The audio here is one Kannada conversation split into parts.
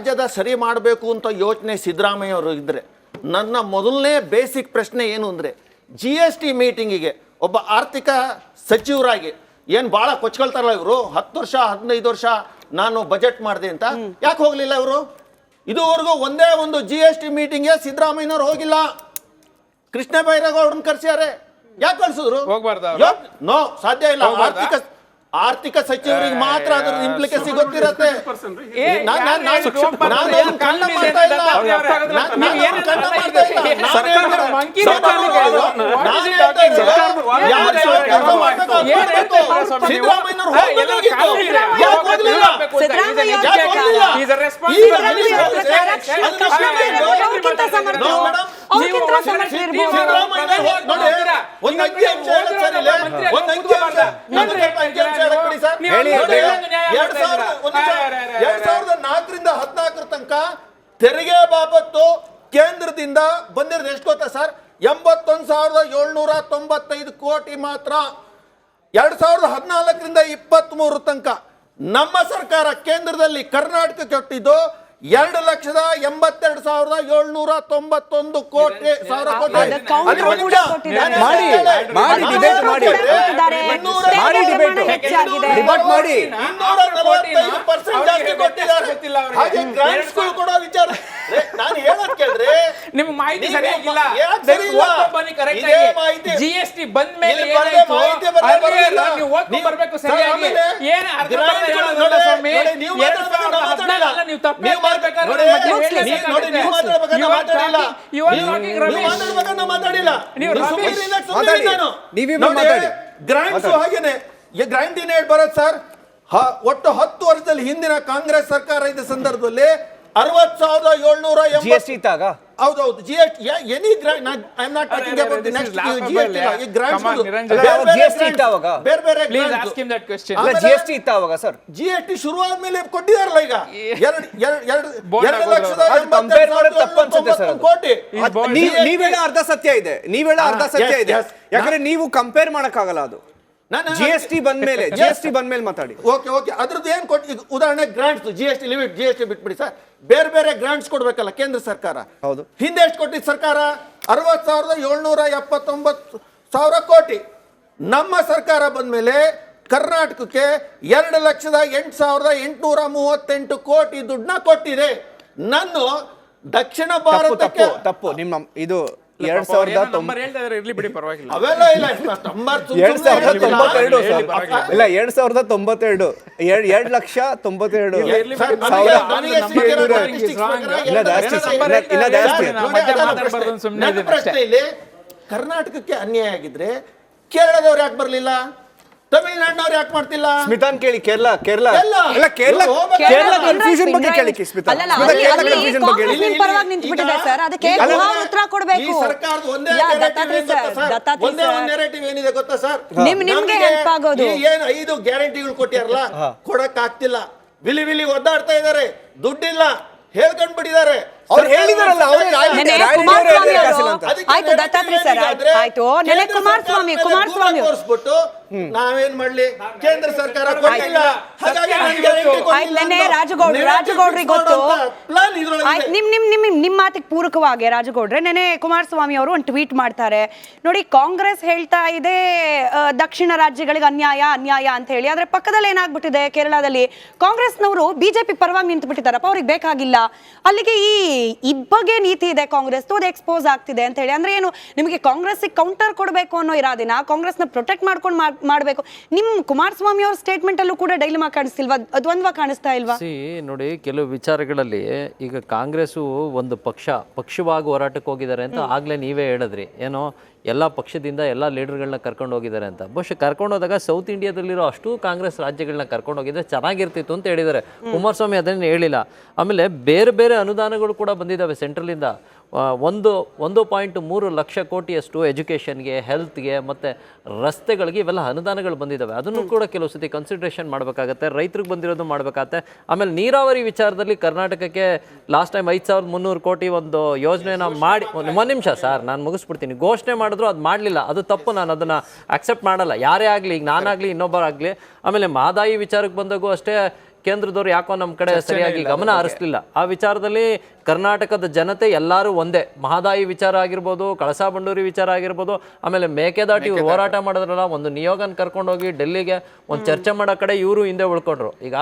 ರಾಜ್ಯದ ಸರಿ ಮಾಡಬೇಕು ಅಂತ ಯೋಚನೆ ಸಿದ್ದರಾಮಯ್ಯ ಅವರು ಇದ್ದರೆ ನನ್ನ ಮೊದಲನೇ ಬೇಸಿಕ್ ಪ್ರಶ್ನೆ ಏನು ಅಂದರೆ GST ಮೀಟಿಂಗಿಗೆ ಒಬ್ಬ ಆರ್ಥಿಕ ಸಚಿವರಾಗಿ ಏನು ಭಾಳ ಕೊಚ್ಕೊಳ್ತಾರಲ್ಲ ಇವರು 10 ವರ್ಷ 15 ವರ್ಷ ನಾನು ಬಜೆಟ್ ಮಾಡಿದೆ ಅಂತ ಯಾಕೆ ಹೋಗಲಿಲ್ಲ ಇವರು? ಇದುವರೆಗೂ ಒಂದೇ ಒಂದು GST ಮೀಟಿಂಗ್ಗೆ ಸಿದ್ದರಾಮಯ್ಯನವ್ರು ಹೋಗಿಲ್ಲ. ಕೃಷ್ಣ ಬೈರೇಗೌಡರನ್ನ ಕರ್ಸ್ಯಾರೆ, ಯಾಕೆ ಕಳ್ಸಿದ್ರು? ನೋ, ಸಾಧ್ಯ ಇಲ್ಲ. ಆರ್ಥಿಕ ಸಚಿವರಿಗೆ ಮಾತ್ರ ಅದ್ರ ಇಂಪ್ಲಿಕೇಶನ್ ಗೊತ್ತಿರತ್ತೆ. ತನಕ ತೆರಿಗೆ ಬಾಬತ್ತು ಕೇಂದ್ರದಿಂದ ಬಂದಿರೋದು ಎಷ್ಟು ಗೊತ್ತಾ ಸರ್? 81,795 ಕೋಟಿ ಮಾತ್ರ. 2014ರಿಂದ 23 ತನಕ ನಮ್ಮ ಸರ್ಕಾರ ಕೇಂದ್ರದಲ್ಲಿ ಕರ್ನಾಟಕಕ್ಕೆ ಕೊಟ್ಟಿದ್ದು 2,82,791 ಕೋಟಿ ಸಾವಿರ ಕೋಟಿ. ಕೊಡೋ ವಿಚಾರ ನಾನು ಹೇಳೋದ್ ಕೇಳ್ರಿ, ನಿಮ್ ಮಾಹಿತಿ ಸರಿಯಾಗಿಲ್ಲ. GST ಬಂದ ಮೇಲೆ ನೀವು ಓದ್ಕೊಂಡು ಬರ್ಬೇಕು ಸರಿಯಾಗಿ. ಏನು ಅರ್ಥ ಸ್ವಾಮಿ, 2014 ನೀವು ತಪ್ಪು ಗ್ರಾಂಟಿನೇಟ್ ಬರುತ್ತೆ ಸರ್. ಒಟ್ಟು 10 ವರ್ಷದಲ್ಲಿ ಹಿಂದಿನ ಕಾಂಗ್ರೆಸ್ ಸರ್ಕಾರ ಇದ್ದ ಸಂದರ್ಭದಲ್ಲಿ 60,780 GST ಇದ್ದಾಗ ಹೌದೌದು GST any grant I am not talking about the next GST grants GST ಇತ್ತಾವಾಗ ಬೇರೆ ಬೇರೆ please ask him that question. ಅಲ್ಲ GST ಇತ್ತಾವಾಗ ಸರ್ GST ಶುರು ಆದ್ಮೇಲೆ ಕೊಟ್ಟಿದಾರಲ್ಲ ಈಗ 2,82,890 ಕಂಪೇರ್ ಮಾಡೋದು ತಪ್ಪು ಅನ್ಸುತ್ತೆ ಸರ್. ಕೋಟಿ ನೀವೇಳ ಅರ್ಧ ಸತ್ಯ ಇದೆ, ನೀವೇಳ ಅರ್ಧ ಸತ್ಯ ಇದೆ. ಯಾಕಂದ್ರೆ ನೀವು ಕಂಪೇರ್ ಮಾಡಕ್ಕಾಗಲ್ಲ. ಅದು GST ಬಂದ್ಮೇಲೆ ಮಾತಾಡಿ. ಓಕೆ ಅದ್ರದ್ದು ಏನ್ ಕೊಟ್ಟು ಈಗ ಉದಾಹರಣೆ ಗ್ರಾಂಟ್ಸ್ GST ಲಿಮಿಟ್ GST ಬಿಟ್ಬಿಡಿ ಸರ್. ಬೇರೆ ಬೇರೆ ಗ್ರಾಂಟ್ಸ್ ಕೊಡ್ಬೇಕಲ್ಲ ಕೇಂದ್ರ ಸರ್ಕಾರ. ಹೌದು, ಹಿಂದೆ ಎಷ್ಟು ಕೊಟ್ಟಿದ್ದು ಸರ್ಕಾರ? 60,779 ಕೋಟಿ. ನಮ್ಮ ಸರ್ಕಾರ ಬಂದ್ಮೇಲೆ ಕರ್ನಾಟಕಕ್ಕೆ 2,08,838 ಕೋಟಿ ದುಡ್ಡನ್ನ ಕೊಟ್ಟಿದೆ. ನಾನು ದಕ್ಷಿಣ ಭಾರತಕ್ಕೆ ತಪ್ಪು ನಿಮ್ಮ ಇದು 2092 ಇರ್ಲಿ ಬಿಡಿ ಪರವಾಗಿಲ್ಲ. ಅವೆಲ್ಲ ಇಲ್ಲ 2092 ಇಲ್ಲ 2092 2,92,092 ಪ್ರಶ್ನೆಯಲ್ಲಿ ಕರ್ನಾಟಕಕ್ಕೆ ಅನ್ಯಾಯ ಆಗಿದ್ರೆ ಕೇರಳದವ್ರು ಯಾಕೆ ಬರ್ಲಿಲ್ಲ? ತಮಿಳುನಾಡಿನವ್ರು ಯಾಕೆ ಮಾಡ್ತಿಲ್ಲ? ಸ್ಮಿತಾನ್ ಕೇಳಿ. ಕೇರಳ ಕನ್ಫ್ಯೂಷನ್ ಬಗ್ಗೆ ಕೇಳಿ ಸ್ಮಿತಾ. ಈ ಸರ್ಕಾರದ ಒಂದೇ ನೆರೇಟಿವ್ ಏನಿದೆ ಗೊತ್ತಾ ಸರ್? ನಿಮ್ಗೆ ಹೆಲ್ಪ್ ಆಗೋದು ಏನು 5 ಗ್ಯಾರಂಟಿಗಳು ಕೊಟ್ಟಿರಲ್ಲ, ಕೊಡಕ್ ಆಗ್ತಿಲ್ಲ. ವಿಲಿ ಒದ್ದಾಡ್ತಾ ಇದಾರೆ, ದುಡ್ಡಿಲ್ಲ ಹೇಳ್ಕೊಂಡ್ ಬಿಟ್ಟಿದ್ದಾರೆ. ಅವ್ರು ಹೇಳಿದಾರಲ್ಲ, ಆಯ್ತು ದತ್ತಾತ್ರೇಯ ಸರ್, ಆಯ್ತು ನೆನೆ ಕುಮಾರಸ್ವಾಮಿ ತೋರಿಸ್ಬಿಟ್ಟು ನಾವೇನ್ ಮಾಡ್ಲಿ? ಕೇಂದ್ರ ಸರ್ಕಾರ ಕೊಟ್ಟಿಲ್ಲ, ನೆನೆ ರಾಜಗೌಡ್ರಿಗೆ ಗೊತ್ತು. ನಿಮ್ ಮಾತಿಗೆ ಪೂರಕವಾಗಿ ರಾಜಗೌಡ್ರೆ, ನೆನೆ ಕುಮಾರಸ್ವಾಮಿ ಅವರು ಒಂದು ಟ್ವೀಟ್ ಮಾಡ್ತಾರೆ ನೋಡಿ, ಕಾಂಗ್ರೆಸ್ ಹೇಳ್ತಾ ಇದೆ ದಕ್ಷಿಣ ರಾಜ್ಯಗಳಿಗೆ ಅನ್ಯಾಯ ಅಂತ ಹೇಳಿ. ಆದ್ರೆ ಪಕ್ಕದಲ್ಲಿ ಏನಾಗ್ಬಿಟ್ಟಿದೆ, ಕೇರಳದಲ್ಲಿ ಕಾಂಗ್ರೆಸ್ನವರು ಬಿಜೆಪಿ ಪರವಾಗಿ ನಿಂತು ಬಿಟ್ಟಿದ್ದಾರಪ್ಪ, ಅವ್ರಿಗೆ ಬೇಕಾಗಿಲ್ಲ. ಅಲ್ಲಿಗೆ ಈ ಇಬ್ಬಗೆ ನೀತಿ ಇದೆ ಕಾಂಗ್ರೆಸ್, ಅದು ಎಕ್ಸ್ಪೋಸ್ ಆಗ್ತಿದೆ ಅಂತ ಹೇಳಿ. ಅಂದ್ರೆ ಏನು, ನಿಮಗೆ ಕಾಂಗ್ರೆಸ್ ಕೌಂಟರ್ ಕೊಡಬೇಕು ಅನ್ನೋ ಇರಾದಿನ, ಕಾಂಗ್ರೆಸ್ ನ ಪ್ರೊಟೆಕ್ಟ್ ಮಾಡ್ಕೊಂಡು ಮಾಡಬೇಕು. ನಿಮ್ ಕುಮಾರಸ್ವಾಮಿ ಅವ್ರ ಸ್ಟೇಟ್ಮೆಂಟ್ ಅಲ್ಲೂ ಕೂಡ ಡೈಲಿಮಾ ಕಾಣಿಸ್ತಿಲ್ವಾ? ದ್ವಂದ್ವ ಕಾಣಿಸ್ತಾ ಇಲ್ವಾ? ನೋಡಿ, ಕೆಲವು ವಿಚಾರಗಳಲ್ಲಿ ಈಗ ಕಾಂಗ್ರೆಸ್ ಒಂದು ಪಕ್ಷವಾಗಿ ಹೋರಾಟಕ್ಕೆ ಹೋಗಿದ್ದಾರೆ ಅಂತ ಆಗ್ಲೇ ನೀವೇ ಹೇಳಿದ್ರಿ. ಏನೋ ಎಲ್ಲ ಪಕ್ಷದಿಂದ ಎಲ್ಲ ಲೀಡರ್ಗಳನ್ನ ಕರ್ಕೊಂಡು ಹೋಗಿದ್ದಾರೆ ಅಂತ. ಬಹುಶಃ ಕರ್ಕೊಂಡು ಹೋದಾಗ ಸೌತ್ ಇಂಡಿಯಾದಲ್ಲಿರೋ ಅಷ್ಟು ಕಾಂಗ್ರೆಸ್ ರಾಜ್ಯಗಳನ್ನ ಕರ್ಕೊಂಡು ಹೋಗಿದ್ರೆ ಚೆನ್ನಾಗಿರ್ತಿತ್ತು ಅಂತ ಹೇಳಿದ್ದಾರೆ. ಕುಮಾರಸ್ವಾಮಿ ಅದನ್ನು ಹೇಳಿಲ್ಲ. ಆಮೇಲೆ ಬೇರೆ ಬೇರೆ ಅನುದಾನಗಳು ಕೂಡ ಬಂದಿದ್ದಾವೆ ಸೆಂಟ್ರಲಿಂದ. 1.3 ಲಕ್ಷ ಕೋಟಿಯಷ್ಟು ಎಜುಕೇಷನ್ಗೆ, ಹೆಲ್ತ್ಗೆ ಮತ್ತು ರಸ್ತೆಗಳಿಗೆ ಇವೆಲ್ಲ ಅನುದಾನಗಳು ಬಂದಿದ್ದಾವೆ. ಅದನ್ನು ಕೂಡ ಕೆಲವು ಸತಿ ಕನ್ಸಿಡ್ರೇಷನ್ ಮಾಡಬೇಕಾಗತ್ತೆ, ರೈತರಿಗೆ ಬಂದಿರೋದು ಮಾಡಬೇಕಾಗತ್ತೆ. ಆಮೇಲೆ ನೀರಾವರಿ ವಿಚಾರದಲ್ಲಿ ಕರ್ನಾಟಕಕ್ಕೆ ಲಾಸ್ಟ್ ಟೈಮ್ 5,300 ಕೋಟಿ ಒಂದು ಯೋಜನೆನ ಮಾಡಿ, ಒಂದು ನಿಮಿಷ ಸರ್ ನಾನು ಮುಗಿಸ್ಬಿಡ್ತೀನಿ, ಘೋಷಣೆ ಮಾಡಿದ್ರು ಅದು ಮಾಡಲಿಲ್ಲ, ಅದು ತಪ್ಪು. ನಾನು ಅದನ್ನು ಅಕ್ಸೆಪ್ಟ್ ಮಾಡಲ್ಲ, ಯಾರೇ ಆಗಲಿ, ಈಗ ನಾನಾಗಲಿ ಇನ್ನೊಬ್ಬರಾಗಲಿ. ಆಮೇಲೆ ಮಹದಾಯಿ ವಿಚಾರಕ್ಕೆ ಬಂದಾಗೂ ಅಷ್ಟೇ ಕೇಂದ್ರದವ್ರು ಯಾಕೋ ನಮ್ಮ ಕಡೆ ಸರಿಯಾಗಿ ಗಮನ ಹರಿಸ್ಲಿಲ್ಲ. ಆ ವಿಚಾರದಲ್ಲಿ ಕರ್ನಾಟಕದ ಜನತೆ ಎಲ್ಲರೂ ಒಂದೇ. ಮಹದಾಯಿ ವಿಚಾರ ಆಗಿರ್ಬೋದು, ಕಳಸಾ ಬಂಡೂರಿ ವಿಚಾರ ಆಗಿರ್ಬೋದು, ಆಮೇಲೆ ಮೇಕೆದಾಟಿ ಹೋರಾಟ ಮಾಡಿದ್ರಲ್ಲ, ಒಂದು ನಿಯೋಗನ ಕರ್ಕೊಂಡೋಗಿ ಡೆಲ್ಲಿಗೆ ಒಂದು ಚರ್ಚೆ ಮಾಡೋ ಕಡೆ ಇವರು ಹಿಂದೆ ಉಳ್ಕೊಂಡ್ರು. ಈಗ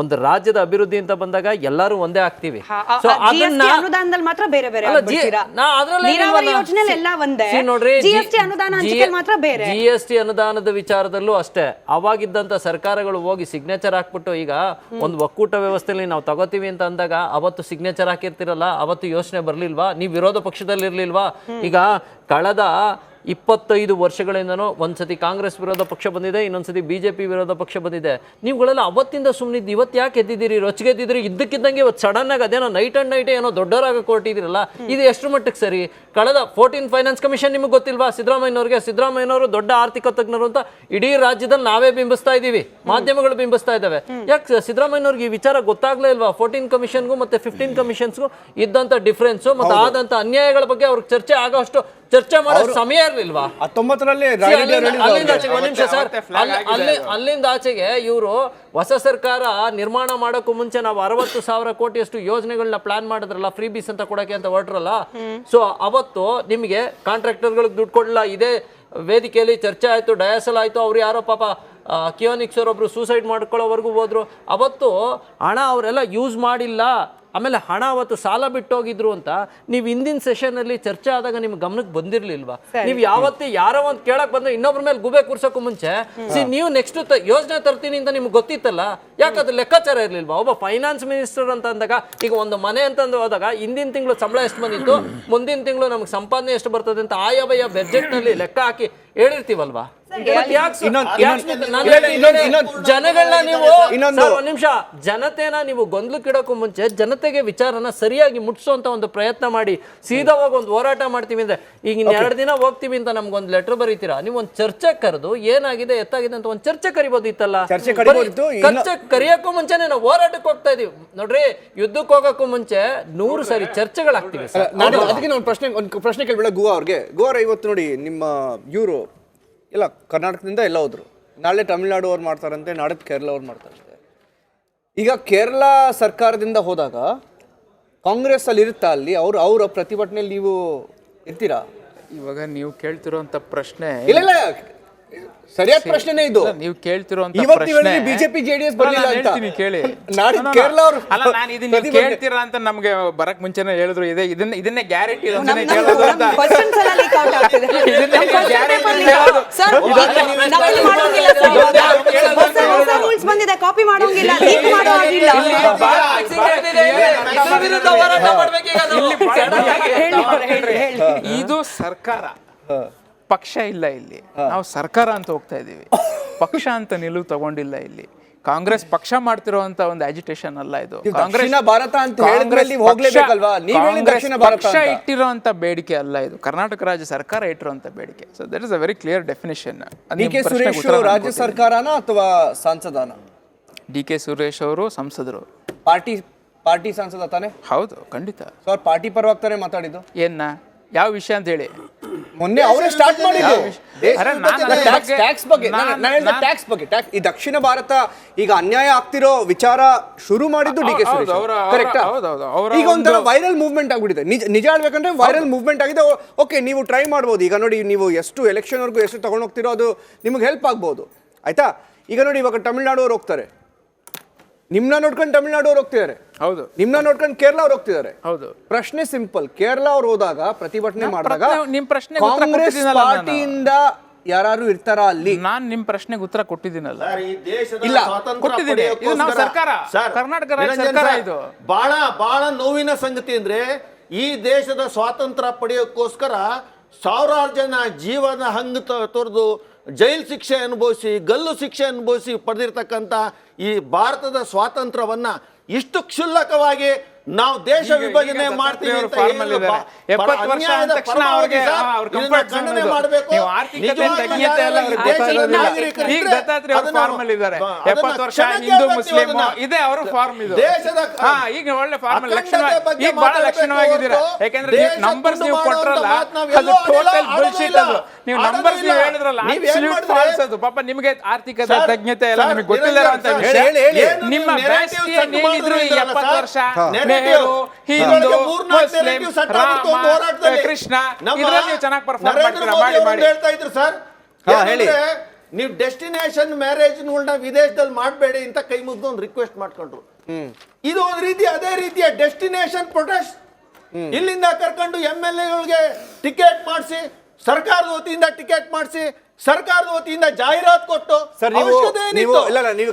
ಒಂದು ರಾಜ್ಯದ ಅಭಿವೃದ್ಧಿ ಅಂತ ಬಂದಾಗ ಎಲ್ಲರೂ ಒಂದೇ ಆಗ್ತೀವಿ. So ಅದನ್ನ ಅನುದಾನದಲ್ಲಿ ಮಾತ್ರ ಬೇರೆ ಬೇರೆ ಅಲ್ಲ, ಆಗ್ಬಿಡ್ತೀರಾ? ಅದ್ರಲ್ಲಿ ನೀರಾವರಿ ಯೋಜನೆಯಲ್ಲಿ ಎಲ್ಲ ಒಂದೇ. ನೋಡ್ರಿ, GST ಅನುದಾನ ಹಂಚಿಕೆಯಲ್ಲಿ ಮಾತ್ರ ಬೇರೆ. GST ಅನುದಾನದ ವಿಚಾರದಲ್ಲೂ ಅಷ್ಟೇ. ಅವಾಗಿದ್ದಂತ ಸರ್ಕಾರಗಳು ಹೋಗಿ ಸಿಗ್ನೇಚರ್ ಹಾಕ್ಬಿಟ್ಟು, ಈಗ ಒಂದು ಒಕ್ಕೂಟ ವ್ಯವಸ್ಥೆಯಲ್ಲಿ ನಾವು ತಗೋತೀವಿ ಅಂತ ಅಂದಾಗ ಅವತ್ತು ಸಿಗ್ನೇಚರ್ ಹಾಕಿರ್ತಿರಲ್ಲ, ಅವತ್ತು ಯೋಚನೆ ಬರ್ಲಿಲ್ವಾ? ನೀವು ವಿರೋಧ ಪಕ್ಷದಲ್ಲಿ ಇರ್ಲಿಲ್ವಾ? ಈಗ ಕಳೆದ 25 ವರ್ಷಗಳಿಂದನೂ ಒಂದ್ಸತಿ ಕಾಂಗ್ರೆಸ್ ವಿರೋಧ ಪಕ್ಷ ಬಂದಿದೆ, ಇನ್ನೊಂದ್ಸತಿ ಬಿಜೆಪಿ ವಿರೋಧ ಪಕ್ಷ ಬಂದಿದೆ. ನೀವುಗಳೆಲ್ಲ ಅವತ್ತಿಂದ ಸುಮ್ಮನಿದ್ದು ಇವತ್ತು ಯಾಕೆ ಎದ್ದಿದ್ದೀರಿ? ರೊಚ್ಚಿಗೆದ್ದಿದ್ದೀರಿ. ಇದ್ದಕ್ಕಿದ್ದಂಗೆ ಇವತ್ತು ಸಡನ್ ಆಗಿ ಅದೇನೋ ನೈಟ್ ಅಂಡ್ ನೈಟ್ ಏನೋ ದೊಡ್ಡವರಾಗ ಕೊಟ್ಟಿದ್ದೀರಲ್ಲ, ಇದು ಎಷ್ಟು ಮಟ್ಟಕ್ಕೆ ಸರಿ? ಕಳೆದ 14 ಫೈನಾನ್ಸ್ ಕಮಿಷನ್ ನಿಮಗೆ ಗೊತ್ತಿಲ್ವಾ? ಸಿದ್ದರಾಮಯ್ಯನವ್ರಿಗೆ, ಸಿದ್ದರಾಮಯ್ಯನವರು ದೊಡ್ಡ ಆರ್ಥಿಕ ತಜ್ಞರು ಅಂತ ಇಡೀ ರಾಜ್ಯದಲ್ಲಿ ನಾವೇ ಬಿಂಬಿಸ್ತಾ ಇದ್ದೀವಿ, ಮಾಧ್ಯಮಗಳು ಬಿಂಬಿಸ್ತಾ ಇದ್ದಾವೆ. ಯಾಕೆ ಸಿದ್ದರಾಮಯ್ಯನವ್ರಿಗೆ ಈ ವಿಚಾರ ಗೊತ್ತಾಗ್ಲೇ ಇಲ್ವಾ? 14 ಕಮಿಷನ್ಗೂ ಮತ್ತೆ 15 ಕಮಿಷನ್ಸ್ಗೂ ಇದ್ದಂತ ಡಿಫ್ರೆನ್ಸ್ ಮತ್ತೆ ಆದಂತ ಅನ್ಯಾಯಗಳ ಬಗ್ಗೆ ಅವ್ರಿಗೆ ಚರ್ಚೆ ಆಗೋಷ್ಟು ಚರ್ಚೆ ಮಾಡೋ ಸಮಯ ಇರ್ಲಿಲ್ವಾ? 19ರಲ್ಲಿ ಅಲ್ಲಿಂದ ಆಚೆಗೆ ಇವರು ಹೊಸ ಸರ್ಕಾರ ನಿರ್ಮಾಣ ಮಾಡೋಕ್ಕೂ ಮುಂಚೆ ನಾವು 60,000 ಕೋಟಿಯಷ್ಟು ಯೋಜನೆಗಳನ್ನ ಪ್ಲಾನ್ ಮಾಡಿದ್ರಲ್ಲ, ಫ್ರೀ ಬೀಸ್ ಅಂತ ಕೊಡಕ್ಕೆ ಅಂತ ಹೊರಟ್ರಲ್ಲ. ಸೊ ಅವತ್ತು ನಿಮಗೆ ಕಾಂಟ್ರಾಕ್ಟರ್ಗಳಿಗೆ ದುಡ್ಡು ಕೊಡಲ್ಲ, ಇದೇ ವೇದಿಕೆಯಲ್ಲಿ ಚರ್ಚೆ ಆಯ್ತು, ಡಯಾಸಲ್ ಆಯ್ತು. ಅವ್ರು ಯಾರೋ ಪಾಪ ಕಿಯೋನಿಕ್ಸ್ ಅವರೊಬ್ರು ಸೂಸೈಡ್ ಮಾಡ್ಕೊಳ್ಳೋವರೆಗೂ ಹೋದ್ರು. ಅವತ್ತು ಹಣ ಅವರೆಲ್ಲ ಯೂಸ್ ಮಾಡಿಲ್ಲ, ಆಮೇಲೆ ಹಣ ಅವತ್ತು ಸಾಲ ಬಿಟ್ಟೋಗಿದ್ರು ಅಂತ ನೀವು ಹಿಂದಿನ ಸೆಷನ್ ಅಲ್ಲಿ ಚರ್ಚೆ ಆದಾಗ ನಿಮ್ಗೆ ಗಮನಕ್ಕೆ ಬಂದಿರ್ಲಿಲ್ವಾ? ನೀವು ಯಾವತ್ತೇ ಯಾರೋ ಒಂದು ಕೇಳಕ್ ಬಂದ್ರೆ ಇನ್ನೊಬ್ರ ಮೇಲೆ ಗುಬೆ ಕೂರ್ಸೋಕ್ಕೂ ಮುಂಚೆ ನೀವು ನೆಕ್ಸ್ಟ್ ಯೋಜನೆ ತರ್ತೀನಿ ಅಂತ ನಿಮ್ಗೆ ಗೊತ್ತಿತ್ತಲ್ಲ, ಯಾಕಂದ್ರೆ ಲೆಕ್ಕಾಚಾರ ಇರ್ಲಿಲ್ವಾ? ಒಬ್ಬ ಫೈನಾನ್ಸ್ ಮಿನಿಸ್ಟರ್ ಅಂತ ಅಂದಾಗ, ಈಗ ಒಂದು ಮನೆ ಅಂತಂದು ಹೋದಾಗ ಹಿಂದಿನ ತಿಂಗಳು ಸಂಬಳ ಎಷ್ಟು ಬಂದಿತ್ತು, ಮುಂದಿನ ತಿಂಗಳು ನಮ್ಗೆ ಸಂಪಾದನೆ ಎಷ್ಟು ಬರ್ತದೆ ಅಂತ ಆಯಾ ಬಜೆಟ್ ನಲ್ಲಿ ಲೆಕ್ಕ ಹಾಕಿ ಹೇಳಿರ್ತೀವಲ್ವಾ? ಜನಗಳನ್ನ ನೀವು ಒಂದ್ ನಿಮಿಷ, ಜನತೆನ ನೀವು ಗೊಂದಲಕ್ಕಿಡೋಕ್ಕೂ ಮುಂಚೆ ಜನತೆಗೆ ವಿಚಾರನ ಸರಿಯಾಗಿ ಮುಟ್ಸೋಂತ ಒಂದು ಪ್ರಯತ್ನ ಮಾಡಿ. ಸೀದಾ ಹೋಗಿ ಒಂದು ಹೋರಾಟ ಮಾಡ್ತೀವಿ ಅಂದ್ರೆ, ಈಗ 2 ದಿನ ಹೋಗ್ತೀವಿ ಅಂತ ನಮ್ಗೊಂದು ಲೆಟರ್ ಬರೀತೀರಾ, ನೀವು ಒಂದು ಚರ್ಚೆ ಕರೆದು ಏನಾಗಿದೆ ಎತ್ತಾಗಿದೆ ಅಂತ ಒಂದು ಚರ್ಚೆ ಕರಿಬೋದಿತ್ತಲ್ಲ. ಚರ್ಚೆ ಕರಿಯೋಕ್ಕೂ ಮುಂಚೆನೆ ನಾವು ಹೋರಾಟಕ್ಕೆ ಹೋಗ್ತಾ ಇದೀವಿ ನೋಡ್ರಿ. ಯುದ್ಧಕ್ಕೆ ಹೋಗೋಕ್ಕೂ ಮುಂಚೆ 100 ಸಾರಿ ಚರ್ಚೆಗಳಾಗ್ತಿವಿ. ಅದಕ್ಕೆ ಒಂದು ಪ್ರಶ್ನೆ ಕೇಳ್ಬೇಡ ಗೋವಾ ಅವ್ರಿಗೆ. ಗೋವಾ ಇವತ್ತು ನೋಡಿ, ನಿಮ್ಮ ಇವರು ಎಲ್ಲ ಕರ್ನಾಟಕದಿಂದ ಎಲ್ಲ ಹೋದ್ರು, ನಾಳೆ ತಮಿಳ್ನಾಡು ಅವ್ರು ಮಾಡ್ತಾರಂತೆ, ನಾಡಿದ್ದು ಕೇರಳ ಅವ್ರು ಮಾಡ್ತಾರಂತೆ. ಈಗ ಕೇರಳ ಸರ್ಕಾರದಿಂದ ಹೋದಾಗ ಕಾಂಗ್ರೆಸ್ ಅಲ್ಲಿ ಇರುತ್ತಾ, ಅಲ್ಲಿ ಅವರ ಪ್ರತಿಭಟನೆಯಲ್ಲಿ ನೀವು ಇರ್ತೀರಾ? ಇವಾಗ ನೀವು ಕೇಳ್ತಿರೋಂತ ಪ್ರಶ್ನೆ ಇಲ್ಲ ಸರಿಯಾದ ಪ್ರಶ್ನೆನೇ ಇದು. ನೀವು ಕೇಳ್ತಿರೋಂತ ಪ್ರಶ್ನೆ ಬಿಜೆಪಿ ಜೆಡಿಎಸ್ ಬರಲಿಲ್ಲ ಅಂತ ಕೇಳಿ, ಕೇರಳ ಅವರು ಅಲ್ಲ, ನಾನು ಇದನ್ನ ಕೇಳ್ತೀರಾ ಅಂತ ನಮ್ಗೆ ಬರಕ್ ಮುಂಚೆನೆ ಹೇಳಿದ್ರು. ಇದನ್ನೇ ಗ್ಯಾರಂಟಿ ಕಾಪಿ ಮಾಡೋಂಗಿಲ್ಲ. ಇದು ಸರ್ಕಾರ, ಪಕ್ಷ ಇಲ್ಲ ಇಲ್ಲಿ. ನಾವು ಸರ್ಕಾರ ಅಂತ ಹೋಗ್ತಾ ಇದೀವಿ, ಪಕ್ಷ ಅಂತ ನಿಲುವು ತಗೊಂಡಿಲ್ಲ ಇಲ್ಲಿ. ಕಾಂಗ್ರೆಸ್ ಪಕ್ಷ ಮಾಡ್ತಿರುವಂತ ಒಂದು ಅಜಿಟೇಷನ್ ಅಲ್ಲ ಇದು. ದಕ್ಷಿಣ ಭಾರತ ಅಂತ ಹೇಳಿದ್ರಲ್ಲಿ ಹೋಗ್ಲೇಬೇಕಲ್ವಾ? ನೀವು ಹೇಳಿ ದಕ್ಷಿಣ ಭಾರತ ಪಕ್ಷ ಇಟ್ಟಿರುವಂತ ಬೇಡಿಕೆ ಅಲ್ಲ ಇದು, ಕರ್ನಾಟಕ ರಾಜ್ಯ ಸರ್ಕಾರ ಇಟ್ಟಿರುವಂತ ಬೇಡಿಕೆ. So that is a very clear definition. D K. Suresh ರಾಜ್ಯ ಸರ್ಕಾರನ ಅಥವಾ ಸಂಸದನ? ಡಿ.ಕೆ. ಸುರೇಶ್ ಅವರು ಸಂಸದರು, ಪಾರ್ಟಿ ಸಂಸದ ತಾನೆ? ಹೌದು, ಖಂಡಿತ. ಸೊ ಅವ್ರು ಪಾರ್ಟಿ ಪರವಾಗಿ ತಾನೇ ಮಾತಾಡಿದ್ದು. ಏನ್ನ ಯಾವ ವಿಷಯ ಅಂತ ಹೇಳಿ ಮೊನ್ನೆ ಅವರೇ ಸ್ಟಾರ್ಟ್ ಮಾಡಿದ್ದು ಟ್ಯಾಕ್ಸ್ ಬಗ್ಗೆ. ಟ್ಯಾಕ್ಸ್ ಬಗ್ಗೆ, ಈ ದಕ್ಷಿಣ ಭಾರತ ಈಗ ಅನ್ಯಾಯ ಆಗ್ತಿರೋ ವಿಚಾರ ಶುರು ಮಾಡಿದ್ದು ಡಿ.ಕೆ. ಸುರೇಶ್. ಕರೆಕ್ಟಾ? ಈಗ ಒಂಥರ ವೈರಲ್ ಮೂವ್ಮೆಂಟ್ ಆಗ್ಬಿಟ್ಟಿದೆ. ನಿಜ ಹೇಳ್ಬೇಕಂದ್ರೆ ವೈರಲ್ ಮೂವ್ಮೆಂಟ್ ಆಗಿದೆ. ಓಕೆ, ನೀವು ಟ್ರೈ ಮಾಡ್ಬೋದು. ಈಗ ನೋಡಿ, ನೀವು ಎಷ್ಟು ಎಲೆಕ್ಷನ್ ವರ್ಗೂ ಎಷ್ಟು ತಗೊಂಡು ಹೋಗ್ತಿರೋ ಅದು ನಿಮ್ಗೆ ಹೆಲ್ಪ್ ಆಗ್ಬೋದು. ಆಯ್ತಾ? ಈಗ ನೋಡಿ, ಇವಾಗ ತಮಿಳ್ನಾಡು ಅವ್ರು ಹೋಗ್ತಾರೆ, ನಿಮ್ನ ನೋಡ್ಕೊಂಡು ತಮಿಳ್ನಾಡು ಅವ್ರು ಹೋಗ್ತಿದ್ದಾರೆ, ಹೌದು, ನಿಮ್ನ ನೋಡ್ಕೊಂಡು ಕೇರಳ ಅವ್ರು ಹೋಗ್ತಿದ್ದಾರೆ. ಹೌದು. ಪ್ರಶ್ನೆ ಸಿಂಪಲ್. ಕೇರಳ ಅವ್ರು ಹೋದಾಗ ಪ್ರತಿಭಟನೆ ಮಾಡಿದಾಗ ನಿಮ್ ಪ್ರಶ್ನೆ ಕಾಂಗ್ರೆಸ್ ಪಾರ್ಟಿಯಿಂದ ಯಾರು ಇರ್ತಾರ ಅಲ್ಲಿ? ನಾನ್ ನಿಮ್ ಪ್ರಶ್ನೆಗೆ ಉತ್ತರ ಕೊಟ್ಟಿದ್ದೀನಲ್ಲ. ಇಲ್ಲ, ಕೊಟ್ಟಿದ್ದೀನಿ. ಇದು ನಾವು ಸರ್ಕಾರ, ಕರ್ನಾಟಕ ರಾಜ್ಯ ಸರ್ಕಾರ. ಇದು ಬಹಳ ನೋವಿನ ಸಂಗತಿ ಅಂದ್ರೆ, ಈ ದೇಶದ ಸ್ವಾತಂತ್ರ್ಯ ಪಡೆಯೋಕ್ಕೋಸ್ಕರ ಸಾವಿರಾರು ಜನ ಜೀವನ ಹಂಗ ತೊರೆದು ಜೈಲ್ ಶಿಕ್ಷೆ ಅನುಭವಿಸಿ, ಗಲ್ಲು ಶಿಕ್ಷೆ ಅನುಭವಿಸಿ ಪಡೆದಿರ್ತಕ್ಕಂಥ ಈ ಭಾರತದ ಸ್ವಾತಂತ್ರ್ಯವನ್ನ ಇಷ್ಟು ಕ್ಷುಲ್ಲಕವಾಗಿ ನಾವು ದೇಶ ಈಗ ವಿಭಜನೆ ದತ್ತಾತ್ರೇಯ ಮಾಡ್ತೀವಿ ಅವರು ಅಂತ ಫಾರ್ಮಲ್ ಹೇಳಿದ್ರು. ಇದ್ದಾರೆ. 70 ವರ್ಷ ಅಂದ ತಕ್ಷಣ ಅವ್ರಿಗೆ ಅವ್ರ ಕಂಫರ್ಟ್ ಝೋನ್ ಅದು. ನೀವು ಆರ್ಥಿಕತೆ ತಜ್ಞತೆ ಎಲ್ಲ ಅವ್ರಿಗೆ ಗೊತ್ತಾಗೋದಿಲ್ಲ. ಈಗ ದತ್ತಾತ್ರೇಯ ಅವರು ಫಾರ್ಮಲ್ ಇದ್ದಾರೆ. 70 ವರ್ಷ ಹಿಂದೂ ಮುಸ್ಲಿಂ ಇದೆ ಅವರು ಫಾರ್ಮ್ ಇದು. ಈಗ ಒಳ್ಳೆ ಫಾರ್ಮಲ್ ಲಕ್ಷಣ, ಈಗ ಬಹಳ ಲಕ್ಷಣವಾಗಿದ್ದೀರಾ. ಯಾಕಂದ್ರೆ ನಂಬರ್ಸ್ ನೀವು ಕೊಟ್ರಲ್ಲ, ಅದು ಟೋಟಲ್ ಬುಲ್ಶಿಟ್ ಅದು. ನೀವು ನಂಬರ್ಸ್ ನೀವು ಹೇಳಿದ್ರಲ್ಲ, ಅಬ್ಸಲ್ಯೂಟ್ ಫಾಲ್ಸ್ ಅದು. ಪಾಪ ನಿಮಗೆ ಆರ್ಥಿಕತೆ ತಜ್ಞತೆ ಎಲ್ಲ ನಿಮಗೆ ಗೊತ್ತಿಲ್ಲ ಅಂತ ವಿಷಯ. ಹೇಳಿ. ನಿಮ್ಮ ಬ್ಯಾಸ್ಟಿ ಏನಿದ್ರು ಈ 70 ವರ್ಷ ನೆಹರು, ಹಿಂದೂ, ಮುಸ್ಲಿಂ, ರಾಮ, ಕೃಷ್ಣ ಇದ್ರಲ್ಲಿ ನೀವು ಚೆನ್ನಾಗಿ ಪರ್ಫಾರ್ಮ್ ಮಾಡ್ತೀರಾ. ಮಾಡಿ ಹೇಳ್ತಾ ಇದ್ರು ಸರ್, ಹೇಳಿ. ನೀವು ಡೆಸ್ಟಿನೇಷನ್ ಮ್ಯಾರೇಜ್ ವಿದೇಶದಲ್ಲಿ ಮಾಡಬೇಡಿ ಅಂತ ಕೈ ಮುಗ್ದು ಒಂದು ರಿಕ್ವೆಸ್ಟ್ ಮಾಡ್ಕೊಂಡ್ರು. ಇದು ಒಂದು ರೀತಿ ಅದೇ ರೀತಿಯ ಡೆಸ್ಟಿನೇಷನ್ ಪ್ರೊಟೆಸ್ಟ್. ಇಲ್ಲಿಂದ ಕರ್ಕೊಂಡು MLA ಟಿಕೆಟ್ ಮಾಡಿಸಿ, ಸರ್ಕಾರದ ವತಿಯಿಂದ ಟಿಕೆಟ್ ಮಾಡಿಸಿ, ಸರ್ಕಾರದ ವತಿಯಿಂದ ಜಾಹೀರಾತು ಕೊಟ್ಟು ಸರ್ ನೀವು ಇಲ್ಲ ನೀವು